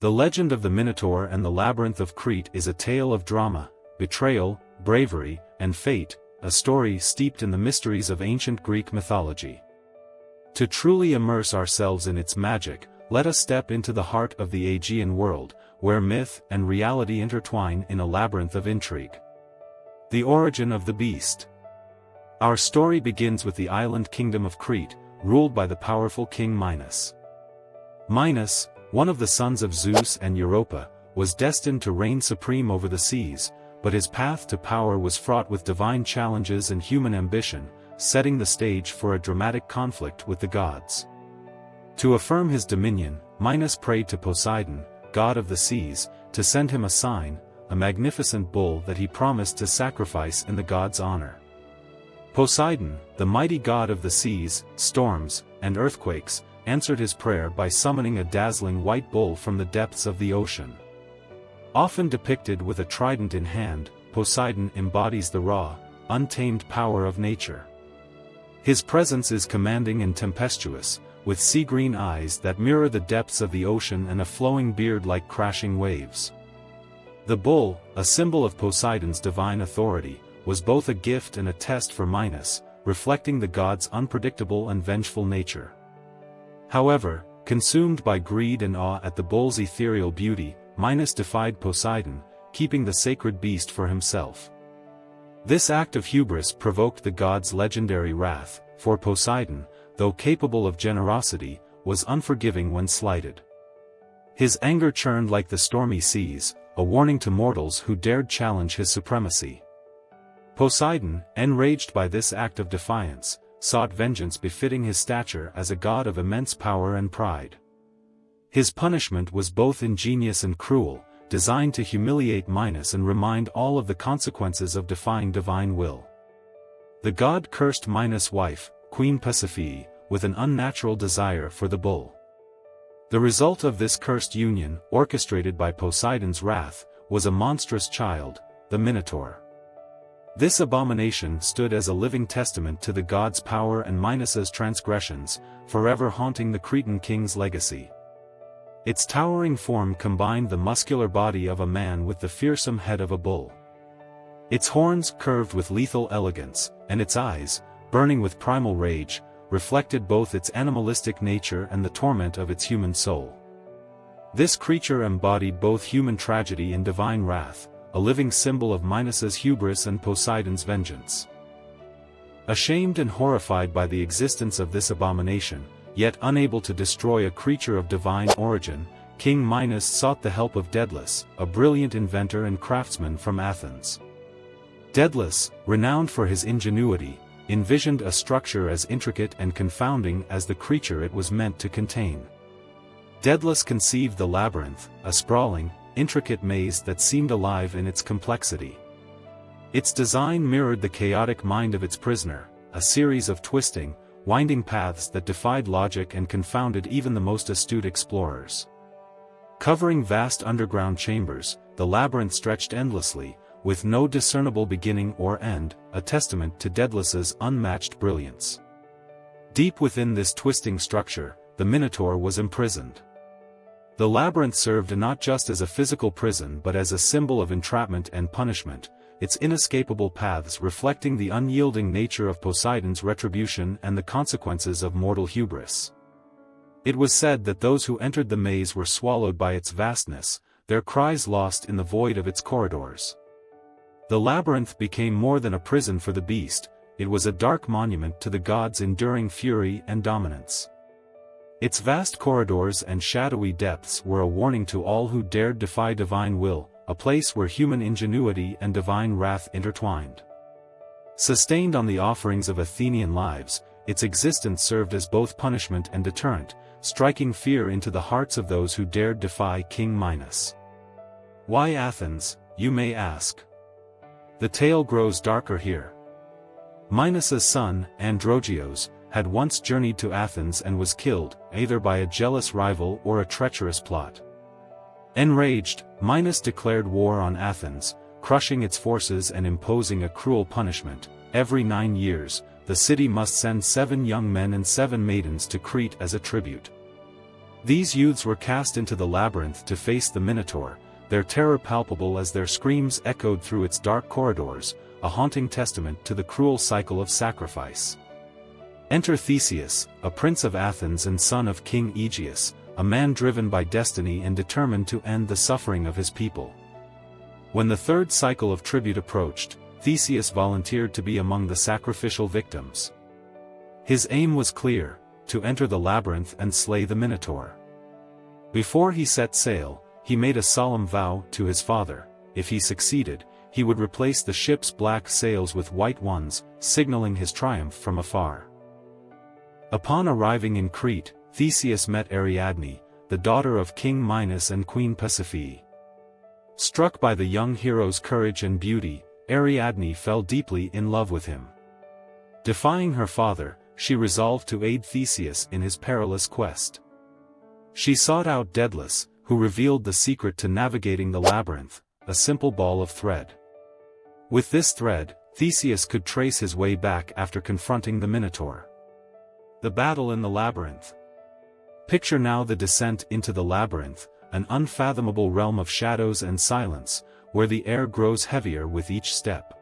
The legend of the Minotaur and the Labyrinth of Crete is a tale of drama, betrayal, bravery, and fate, a story steeped in the mysteries of ancient Greek mythology. To truly immerse ourselves in its magic, let us step into the heart of the Aegean world, where myth and reality intertwine in a labyrinth of intrigue. The origin of the beast. Our story begins with the island kingdom of Crete, ruled by the powerful king Minos. Minos, one of the sons of Zeus and Europa, was destined to reign supreme over the seas, but his path to power was fraught with divine challenges and human ambition, setting the stage for a dramatic conflict with the gods. To affirm his dominion, Minos prayed to Poseidon, god of the seas, to send him a sign, a magnificent bull that he promised to sacrifice in the god's honor. Poseidon, the mighty god of the seas, storms, and earthquakes, answered his prayer by summoning a dazzling white bull from the depths of the ocean. Often depicted with a trident in hand, Poseidon embodies the raw, untamed power of nature. His presence is commanding and tempestuous, with sea-green eyes that mirror the depths of the ocean and a flowing beard like crashing waves. The bull, a symbol of Poseidon's divine authority, was both a gift and a test for Minos, reflecting the god's unpredictable and vengeful nature. However, consumed by greed and awe at the bull's ethereal beauty, Minos defied Poseidon, keeping the sacred beast for himself. This act of hubris provoked the god's legendary wrath, for Poseidon, though capable of generosity, was unforgiving when slighted. His anger churned like the stormy seas, a warning to mortals who dared challenge his supremacy. Poseidon, enraged by this act of defiance, sought vengeance befitting his stature as a god of immense power and pride. His punishment was both ingenious and cruel, designed to humiliate Minos and remind all of the consequences of defying divine will. The god cursed Minos' wife, Queen Pasiphae, with an unnatural desire for the bull. The result of this cursed union, orchestrated by Poseidon's wrath, was a monstrous child, the Minotaur. This abomination stood as a living testament to the god's power and Minos' transgressions, forever haunting the Cretan king's legacy. Its towering form combined the muscular body of a man with the fearsome head of a bull. Its horns curved with lethal elegance, and its eyes, burning with primal rage, reflected both its animalistic nature and the torment of its human soul. This creature embodied both human tragedy and divine wrath, a living symbol of Minos' hubris and Poseidon's vengeance. Ashamed and horrified by the existence of this abomination, yet unable to destroy a creature of divine origin, King Minos sought the help of Daedalus, a brilliant inventor and craftsman from Athens. Daedalus, renowned for his ingenuity, envisioned a structure as intricate and confounding as the creature it was meant to contain. Daedalus conceived the labyrinth, a sprawling, intricate maze that seemed alive in its complexity. Its design mirrored the chaotic mind of its prisoner, a series of twisting, winding paths that defied logic and confounded even the most astute explorers. Covering vast underground chambers, the labyrinth stretched endlessly, with no discernible beginning or end, a testament to Daedalus's unmatched brilliance. Deep within this twisting structure, the Minotaur was imprisoned. The labyrinth served not just as a physical prison but as a symbol of entrapment and punishment, its inescapable paths reflecting the unyielding nature of Poseidon's retribution and the consequences of mortal hubris. It was said that those who entered the maze were swallowed by its vastness, their cries lost in the void of its corridors. The labyrinth became more than a prison for the beast, it was a dark monument to the god's enduring fury and dominance. Its vast corridors and shadowy depths were a warning to all who dared defy divine will, a place where human ingenuity and divine wrath intertwined. Sustained on the offerings of Athenian lives, its existence served as both punishment and deterrent, striking fear into the hearts of those who dared defy King Minos. Why Athens, you may ask? The tale grows darker here. Minos' son, Androgeos, had once journeyed to Athens and was killed, either by a jealous rival or a treacherous plot. Enraged, Minos declared war on Athens, crushing its forces and imposing a cruel punishment. Every 9 years, the city must send 7 young men and 7 maidens to Crete as a tribute. These youths were cast into the labyrinth to face the Minotaur, their terror palpable as their screams echoed through its dark corridors, a haunting testament to the cruel cycle of sacrifice. Enter Theseus, a prince of Athens and son of King Aegeus, a man driven by destiny and determined to end the suffering of his people. When the third cycle of tribute approached, Theseus volunteered to be among the sacrificial victims. His aim was clear: to enter the labyrinth and slay the Minotaur. Before he set sail, he made a solemn vow to his father: if he succeeded, he would replace the ship's black sails with white ones, signaling his triumph from afar. Upon arriving in Crete, Theseus met Ariadne, the daughter of King Minos and Queen Pasiphae. Struck by the young hero's courage and beauty, Ariadne fell deeply in love with him. Defying her father, she resolved to aid Theseus in his perilous quest. She sought out Daedalus, who revealed the secret to navigating the labyrinth: a simple ball of thread. With this thread, Theseus could trace his way back after confronting the Minotaur. The battle in the labyrinth. Picture now the descent into the labyrinth, an unfathomable realm of shadows and silence, where the air grows heavier with each step.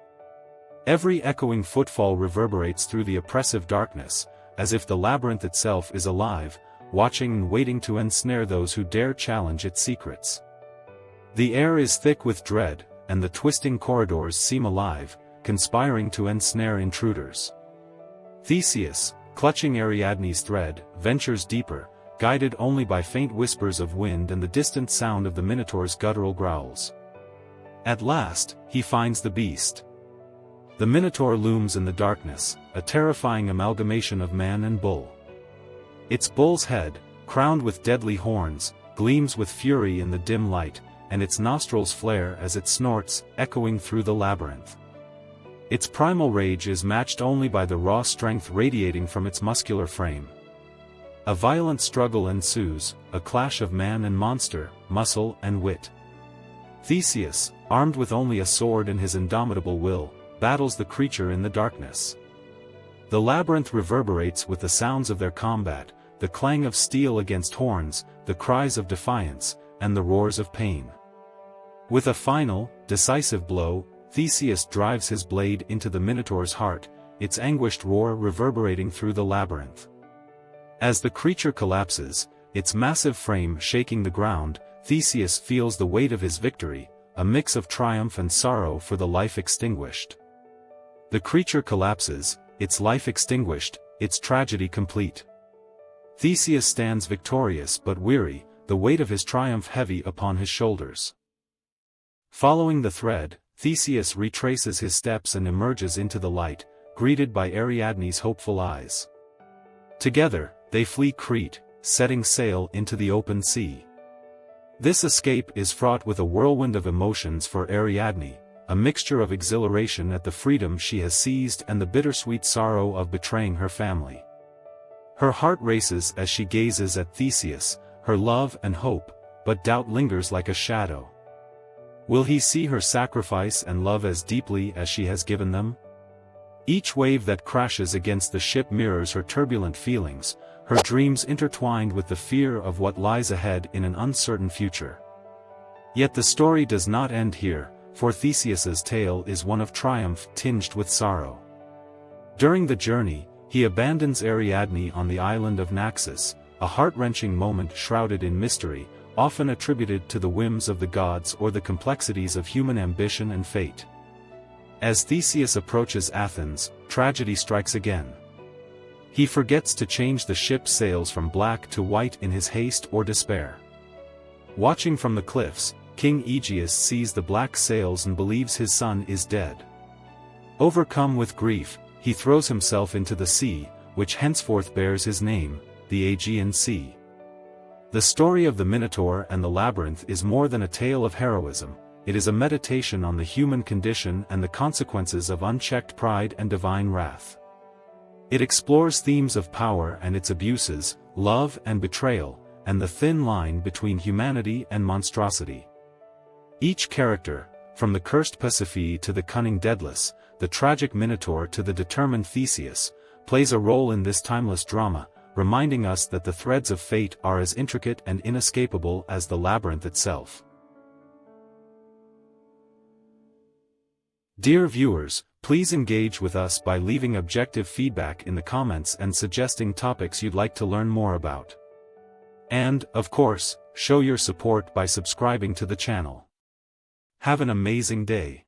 Every echoing footfall reverberates through the oppressive darkness, as if the labyrinth itself is alive, watching and waiting to ensnare those who dare challenge its secrets. The air is thick with dread, and the twisting corridors seem alive, conspiring to ensnare intruders. Theseus, clutching Ariadne's thread, ventures deeper, guided only by faint whispers of wind and the distant sound of the Minotaur's guttural growls. At last, he finds the beast. The Minotaur looms in the darkness, a terrifying amalgamation of man and bull. Its bull's head, crowned with deadly horns, gleams with fury in the dim light, and its nostrils flare as it snorts, echoing through the labyrinth. Its primal rage is matched only by the raw strength radiating from its muscular frame. A violent struggle ensues, a clash of man and monster, muscle and wit. Theseus, armed with only a sword and his indomitable will, battles the creature in the darkness. The labyrinth reverberates with the sounds of their combat, the clang of steel against horns, the cries of defiance, and the roars of pain. With a final, decisive blow, Theseus drives his blade into the Minotaur's heart, its anguished roar reverberating through the labyrinth. As the creature collapses, its massive frame shaking the ground, Theseus feels the weight of his victory, a mix of triumph and sorrow for the life extinguished. The creature collapses, its life extinguished, its tragedy complete. Theseus stands victorious but weary, the weight of his triumph heavy upon his shoulders. Following the thread, Theseus retraces his steps and emerges into the light, greeted by Ariadne's hopeful eyes. Together, they flee Crete, setting sail into the open sea. This escape is fraught with a whirlwind of emotions for Ariadne, a mixture of exhilaration at the freedom she has seized and the bittersweet sorrow of betraying her family. Her heart races as she gazes at Theseus, her love and hope, but doubt lingers like a shadow. Will he see her sacrifice and love as deeply as she has given them? Each wave that crashes against the ship mirrors her turbulent feelings, her dreams intertwined with the fear of what lies ahead in an uncertain future. Yet the story does not end here, for Theseus's tale is one of triumph tinged with sorrow. During the journey, he abandons Ariadne on the island of Naxos, a heart-wrenching moment shrouded in mystery, often attributed to the whims of the gods or the complexities of human ambition and fate. As Theseus approaches Athens, tragedy strikes again. He forgets to change the ship's sails from black to white in his haste or despair. Watching from the cliffs, King Aegeus sees the black sails and believes his son is dead. Overcome with grief, he throws himself into the sea, which henceforth bears his name, the Aegean Sea. The story of the Minotaur and the Labyrinth is more than a tale of heroism, it is a meditation on the human condition and the consequences of unchecked pride and divine wrath. It explores themes of power and its abuses, love and betrayal, and the thin line between humanity and monstrosity. Each character, from the cursed Pasiphae to the cunning Daedalus, the tragic Minotaur to the determined Theseus, plays a role in this timeless drama, reminding us that the threads of fate are as intricate and inescapable as the labyrinth itself. Dear viewers, please engage with us by leaving objective feedback in the comments and suggesting topics you'd like to learn more about. And, of course, show your support by subscribing to the channel. Have an amazing day.